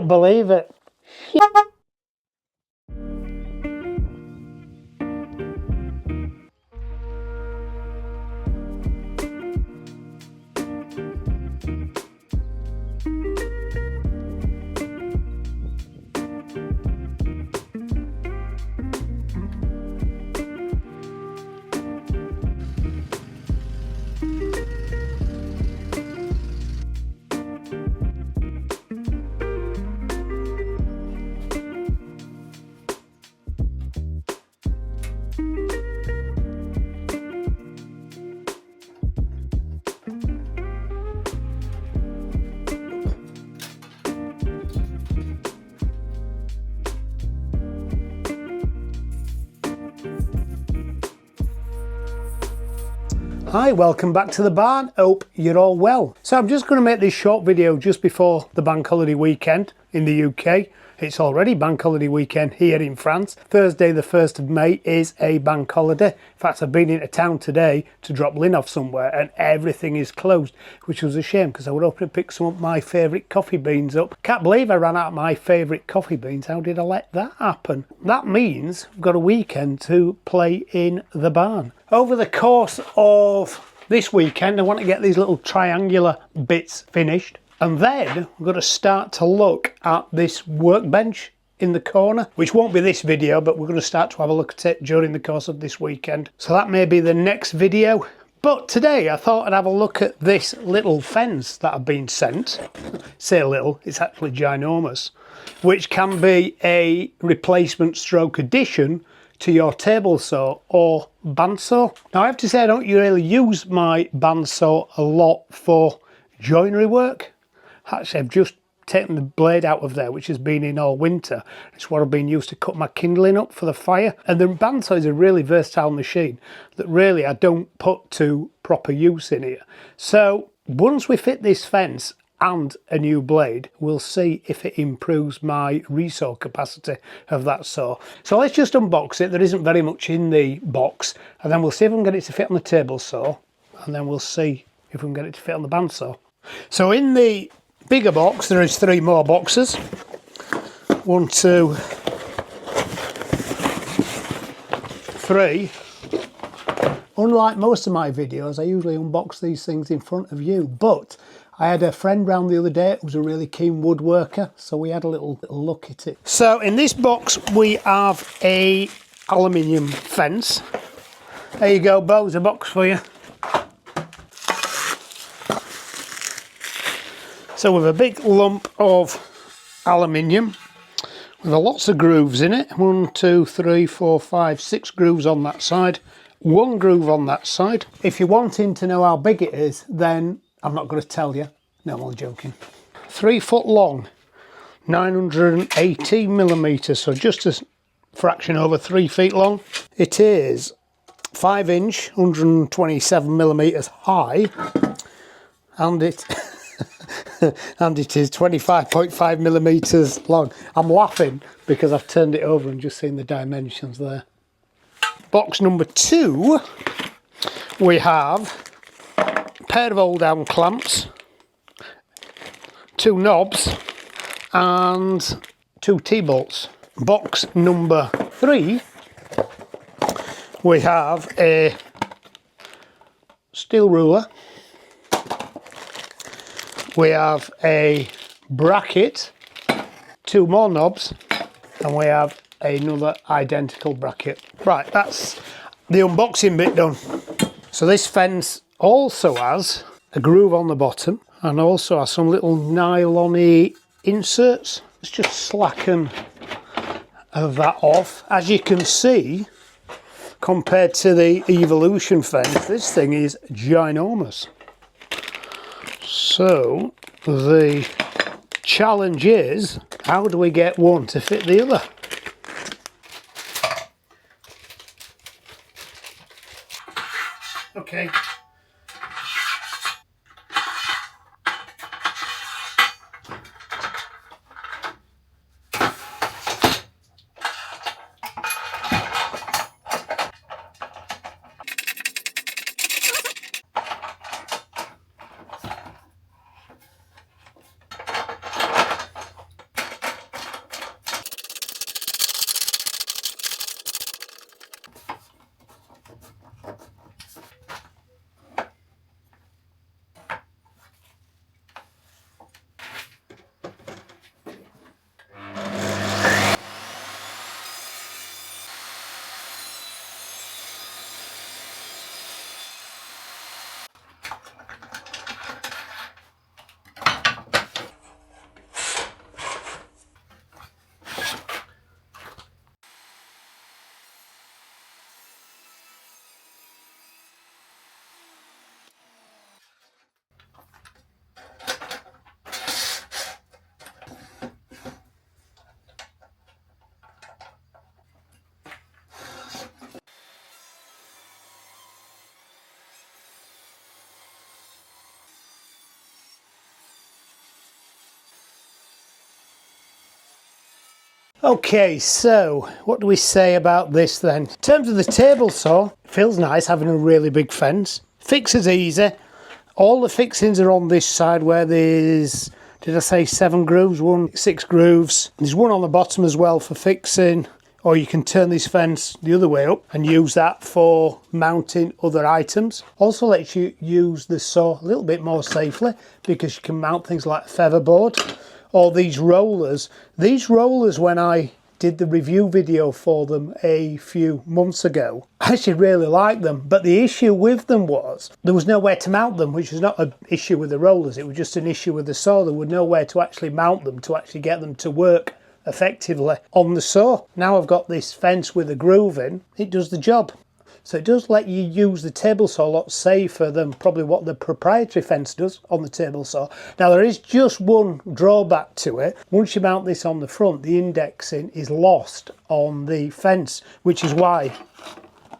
don't believe it. Hi, welcome back to the barn. Hope you're all well. So I'm just going to make this short video just before the bank holiday weekend in the UK. It's already bank holiday weekend here in France. Thursday the 1st of May is a bank holiday. In fact, I've been into town today to drop Lynn off somewhere and everything is closed, which was a shame because I would hoping to pick some of my favourite coffee beans up. Can't believe I ran out of my favourite coffee beans. How did I let that happen? That means I've got a weekend to play in the barn. Over the course of this weekend, I want to get these little triangular bits finished. And then we're going to start to look at this workbench in the corner, which won't be this video, but we're going to start to have a look at it during the course of this weekend. So that may be the next video. But today I thought I'd have a look at this little fence that I've been sent. Say little, it's actually ginormous, which can be a replacement stroke addition to your table saw or bandsaw. Now I have to say I don't really use my bandsaw a lot for joinery work. Actually, I've just taken the blade out of there, which has been in all winter. It's what I've been used to cut my kindling up for the fire. And the bandsaw is a really versatile machine that really I don't put to proper use in here. So once we fit this fence and a new blade, we'll see if it improves my resaw capacity of that saw. So let's just unbox it. There isn't very much in the box, and then we'll see if we can get it to fit on the table saw, and then we'll see if we can get it to fit on the bandsaw. So in the bigger box there is 3 more boxes. 1, 2, 3. Unlike most of my videos, I usually unbox these things in front of you, but I had a friend round the other day who was a really keen woodworker, so we had a little look at it. So in this box we have a aluminium fence. There you go, Bo, there's a box for you. So with a big lump of aluminium with lots of grooves in it. 1, 2, 3, 4, 5, 6 grooves on that side. 1 groove on that side. If you're wanting to know how big it is, then I'm not going to tell you. No, I'm only joking. 3 foot long, 918 millimeters, so just a fraction over 3 feet long. It is 5 inch, 127 millimeters high, and it and it is 25.5 millimeters long. I'm laughing because I've turned it over and just seen the dimensions there. Box number 2, we have a pair of hold down clamps, 2 knobs and 2 T-bolts. Box number 3, we have a steel ruler, we have a bracket, 2 more knobs, and we have another identical bracket. Right, that's the unboxing bit done. So this fence also has a groove on the bottom and also has some little nylon-y inserts. Let's just slacken that off. As you can see, compared to the Evolution fence, this thing is ginormous. So the challenge is, how do we get one to fit the other? Okay. Okay, so what do we say about this then? In terms of the table saw, it feels nice having a really big fence. Fix is easy. All the fixings are on this side where there's, did I say 7 grooves? 6 grooves. There's one on the bottom as well for fixing. Or you can turn this fence the other way up and use that for mounting other items. Also lets you use the saw a little bit more safely because you can mount things like a feather board or these rollers. These rollers, when I did the review video for them a few months ago, I actually really liked them, but the issue with them was there was nowhere to mount them, which was not an issue with the rollers, it was just an issue with the saw. There was nowhere to actually mount them, to actually get them to work effectively on the saw. Now I've got this fence with a groove in, it does the job. So it does let you use the table saw a lot safer than probably what the proprietary fence does on the table saw. Now there is just one drawback to it. Once you mount this on the front, the indexing is lost on the fence, which is why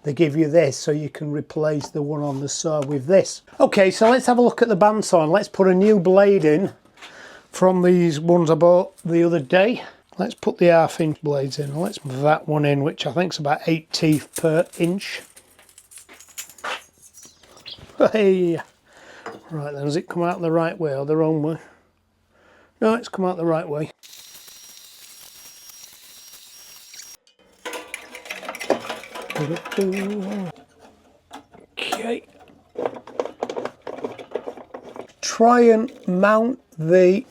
they give you this, so you can replace the one on the saw with this. Okay, so let's have a look at the bandsaw and let's put a new blade in from these ones I bought the other day. Let's put the 1/2 inch blades in. Let's move that one in, which I think is about 8 teeth per inch. Hey! Right then, does it come out the right way or the wrong way? No, it's come out the right way. Okay. Try and mount the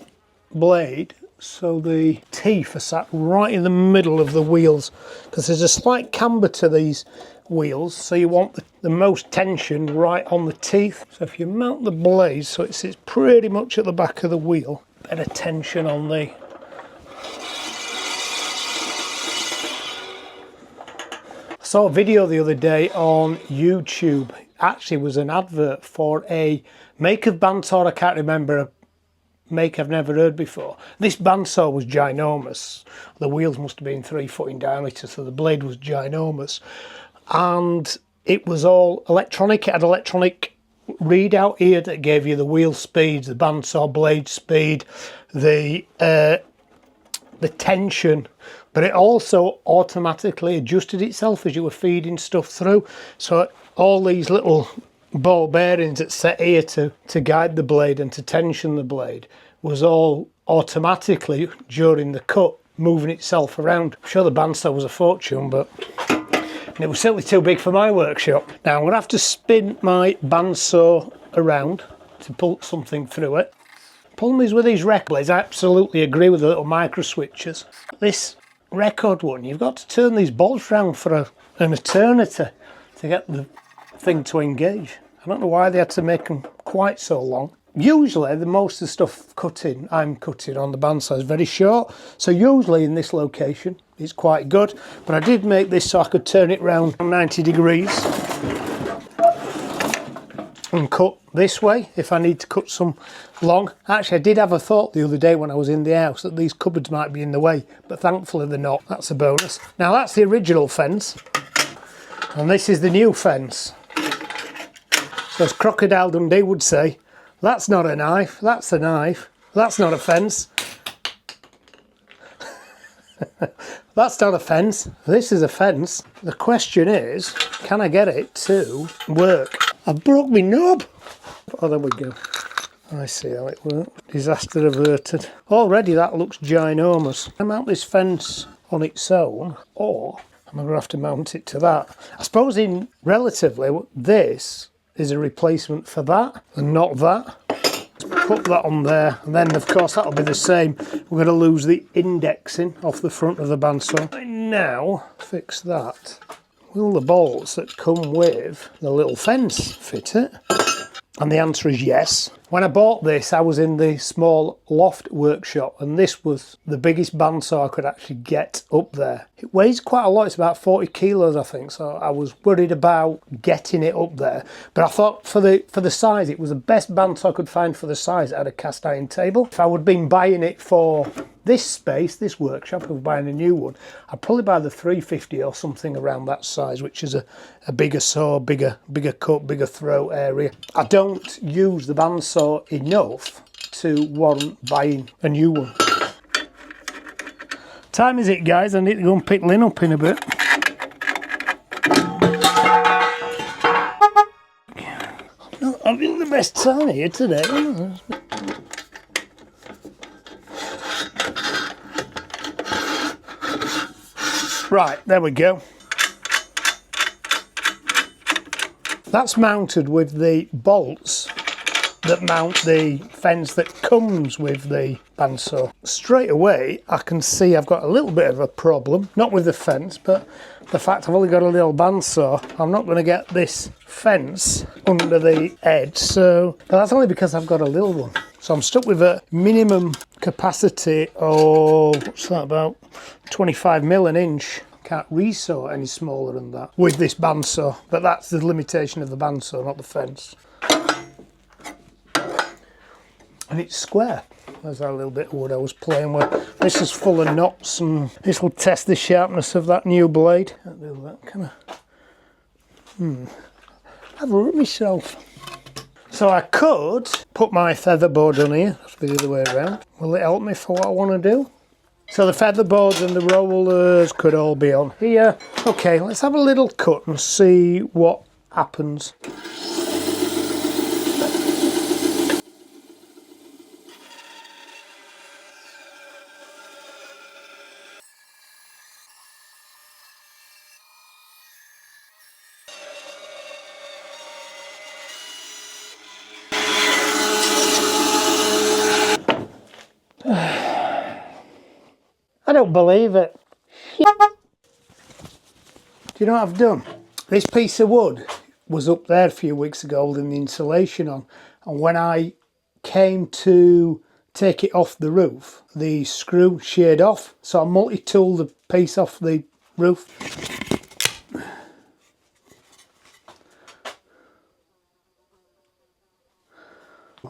blade so the teeth are sat right in the middle of the wheels, because there's a slight camber to these wheels, so you want the most tension right on the teeth. So if you mount the blade so it sits pretty much at the back of the wheel, better tension on the I saw a video the other day on YouTube. It actually was an advert for a make of bandsaw. I can't remember, a make I've never heard before. This bandsaw was ginormous. The wheels must have been 3 foot in diameter, so the blade was ginormous. And it was all electronic. It had electronic readout here that gave you the wheel speeds, the bandsaw blade speed, the tension, but it also automatically adjusted itself as you were feeding stuff through. So all these little ball bearings that set here to guide the blade and to tension the blade was all automatically during the cut moving itself around. I'm sure the bandsaw was a fortune, but it was certainly too big for my workshop. Now I'm going to have to spin my bandsaw around to pull something through it. Problem is with these record blades, I absolutely agree with the little micro switches. This record one, you've got to turn these bolts around for an eternity to get the thing to engage. I don't know why they had to make them quite so long. Usually the most of the stuff I'm cutting on the bandsaw is very short, so usually in this location it's quite good, but I did make this so I could turn it round 90 degrees and cut this way if I need to cut some long. Actually, I did have a thought the other day when I was in the house that these cupboards might be in the way, but thankfully they're not. That's a bonus. Now that's the original fence, and this is the new fence. So as Crocodile Dundee would say, that's not a knife, that's a knife, that's not a fence. That's not a fence, this is a fence. The question is, can I get it to work? I've broke my knob. Oh, there we go. I see how it worked. Disaster averted. Already that looks ginormous. I mount this fence on its own, or I'm going to have to mount it to that. I suppose in relatively, this is a replacement for that and not that. Put that on there, and then of course that'll be the same. We're going to lose the indexing off the front of the bandsaw. I now fix that. Will the bolts that come with the little fence fit it? And the answer is yes. When I bought this, I was in the small loft workshop, and this was the biggest bandsaw I could actually get up there. It weighs quite a lot, it's about 40 kilos I think, so I was worried about getting it up there. But I thought for the size, it was the best bandsaw I could find for the size. It had a cast iron table. If I would have been buying it for this space, this workshop, I was buying a new one, I'd probably buy the 350 or something around that size, which is a bigger saw, bigger cut, bigger throw area. I don't use the bandsaw enough to warrant buying a new one. time is it, guys? I need to go and pick Lynn up in a bit. I'm not having the best time here today. Right, there we go. That's mounted with the bolts that mount the fence that comes with the bandsaw. Straight away, I can see I've got a little bit of a problem, not with the fence, but the fact I've only got a little bandsaw. I'm not going to get this fence under the edge, so but that's only because I've got a little one. So I'm stuck with a minimum capacity of, what's that, about 25 mil an inch. Can't resaw any smaller than that with this bandsaw, but that's the limitation of the bandsaw, not the fence. And it's square. There's that little bit of wood I was playing with. This is full of knots, and this will test the sharpness of that new blade. Can't do that, can I? I've ruined myself. So I could put my feather board on here. That's the other way around. Will it help me for what I want to do? So the feather boards and the rollers could all be on here. Okay, let's have a little cut and see what happens. I don't believe it. Do you know what I've done? This piece of wood was up there a few weeks ago holding the insulation on, and when I came to take it off the roof, the screw sheared off, so I multi-tooled the piece off the roof.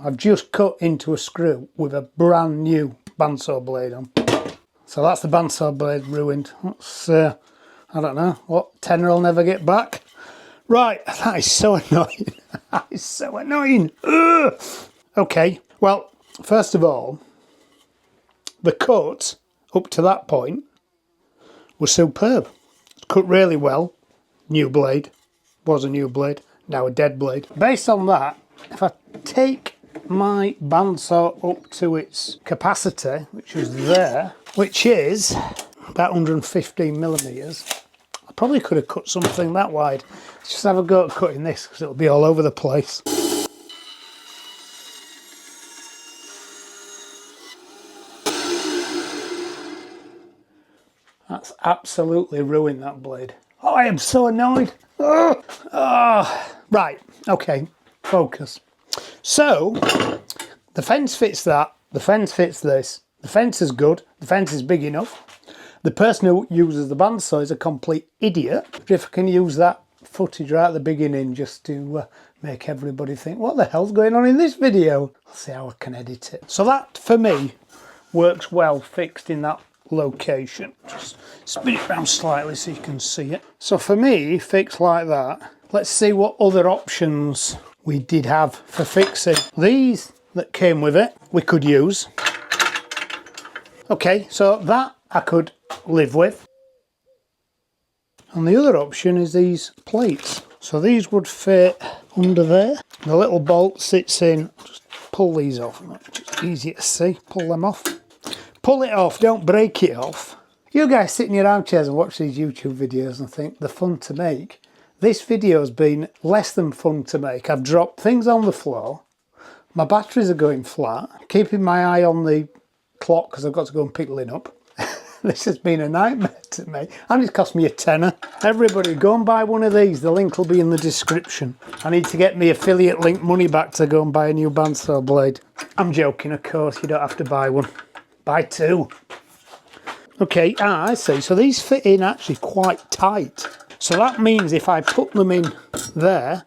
I've just cut into a screw with a brand new bandsaw blade on. So that's the bandsaw blade ruined. That's, I don't know, what, tenner will never get back? Right, that is so annoying. That is so annoying. Ugh. Okay, well, first of all, the cut up to that point was superb. It's cut really well. New blade, was a new blade, now a dead blade. Based on that, if I take my bandsaw up to its capacity, which is there, which is about 115 millimeters, I probably could have cut something that wide. Let's just have a go at cutting this because it'll be all over the place. That's absolutely ruined that blade. Oh, I am so annoyed. Oh, oh. Right, okay, focus. So, the fence fits that, the fence fits this, the fence is good, the fence is big enough. The person who uses the bandsaw is a complete idiot. If I can use that footage right at the beginning just to make everybody think, what the hell's going on in this video? I'll see how I can edit it. So that, for me, works well fixed in that location. Just spin it around slightly so you can see it. So for me, fixed like that, let's see what other options we did have for fixing. These that came with it, we could use. Okay, so that I could live with. And the other option is these plates. So these would fit under there. The little bolt sits in, just pull these off. It's easy to see, pull them off. Pull it off, don't break it off. You guys sit in your armchairs and watch these YouTube videos and think they're fun to make. This video has been less than fun to make. I've dropped things on the floor. My batteries are going flat. Keeping my eye on the clock because I've got to go and pick Lynn up. This has been a nightmare to me. And it's cost me a tenner. Everybody go and buy one of these. The link will be in the description. I need to get me affiliate link money back to go and buy a new bandsaw blade. I'm joking, of course. You don't have to buy one. Buy two. Okay, I see. So these fit in actually quite tight. So that means if I put them in there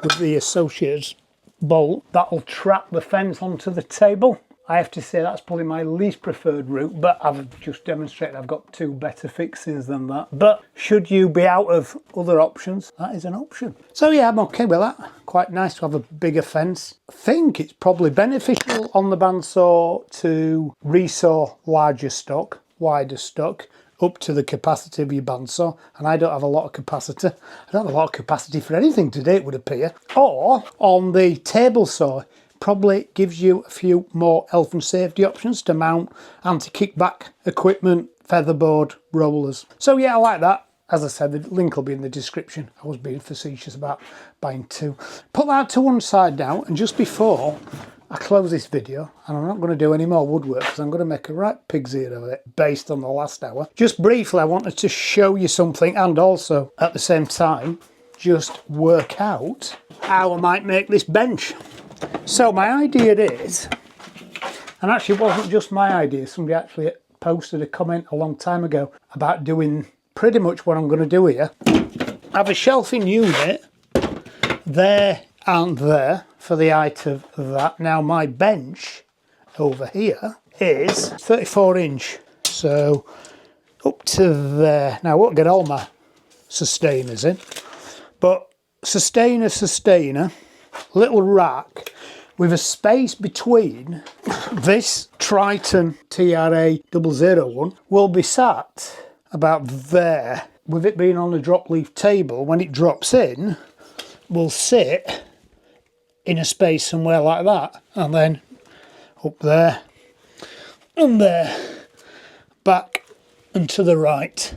with the associated bolt, that'll trap the fence onto the table. I have to say that's probably my least preferred route, but I've just demonstrated I've got two better fixes than that. But should you be out of other options, that is an option. So yeah, I'm okay with that. Quite nice to have a bigger fence. I think it's probably beneficial on the bandsaw to resaw larger stock, wider stuck up to the capacity of your bandsaw, and I don't have a lot of capacity. I don't have a lot of capacity for anything today, it would appear. Or on the table saw, probably gives you a few more health and safety options to mount anti-kickback equipment, featherboard, rollers. So yeah, I like that. As I said, the link will be in the description. I was being facetious about buying two. Put that to one side now, and just before I close this video, and I'm not going to do any more woodwork because I'm going to make a right pig's ear of it based on the last hour. Just briefly, I wanted to show you something, and also at the same time just work out how I might make this bench. So my idea is, and actually it wasn't just my idea, somebody actually posted a comment a long time ago about doing pretty much what I'm going to do here. I have a shelving unit there and there for the height of that. Now my bench over here is 34 inch, so up to there. Now I won't get all my sustainers in, but sustainer, little rack with a space between. This Triton TRA 001 will be sat about there. With it being on a drop leaf table, when it drops in, will sit in a space somewhere like that, and then up there and there, back and to the right,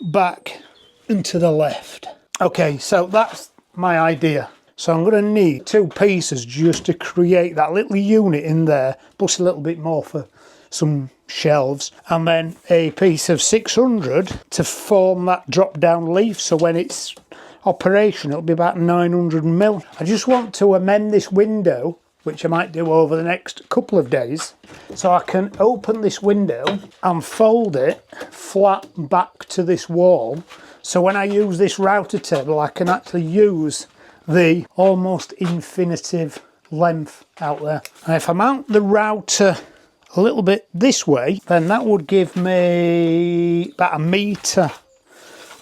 back and to the left. Okay, so that's my idea. So I'm going to need two pieces just to create that little unit in there, plus a little bit more for some shelves, and then a piece of 600 to form that drop down leaf, so when it's operational it'll be about 900mm. I just want to amend this window, which I might do over the next couple of days, so I can open this window and fold it flat back to this wall, so when I use this router table I can actually use the almost infinitive length out there. And if I mount the router a little bit this way, then that would give me about 1 metre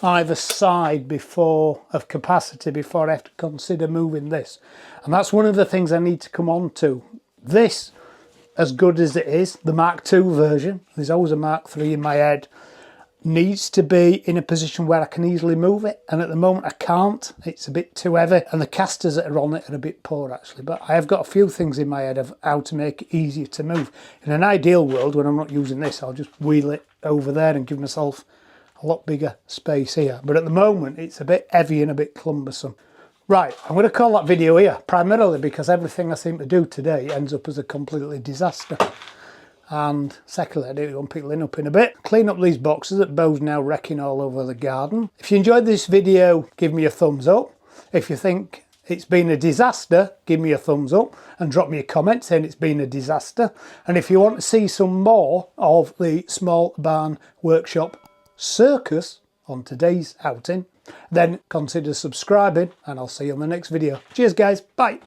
either side of capacity before I have to consider moving this. And that's one of the things I need to come on to. This, as good as it is, the Mark II version, there's always a Mark III in my head, needs to be in a position where I can easily move it, and at the moment I can't. It's a bit too heavy, and the casters that are on it are a bit poor actually, but I have got a few things in my head of how to make it easier to move. In an ideal world, when I'm not using this, I'll just wheel it over there and give myself a lot bigger space here, but at the moment it's a bit heavy and a bit cumbersome. Right, I'm going to call that video here, primarily because everything I seem to do today ends up as a completely disaster. And secondly, I do want to pick Lynn up in a bit. Clean up these boxes that Bo's now wrecking all over the garden. If you enjoyed this video, give me a thumbs up. If you think it's been a disaster, give me a thumbs up and drop me a comment saying it's been a disaster. And if you want to see some more of the small barn workshop circus on today's outing, then consider subscribing, and I'll see you on the next video. Cheers guys, bye.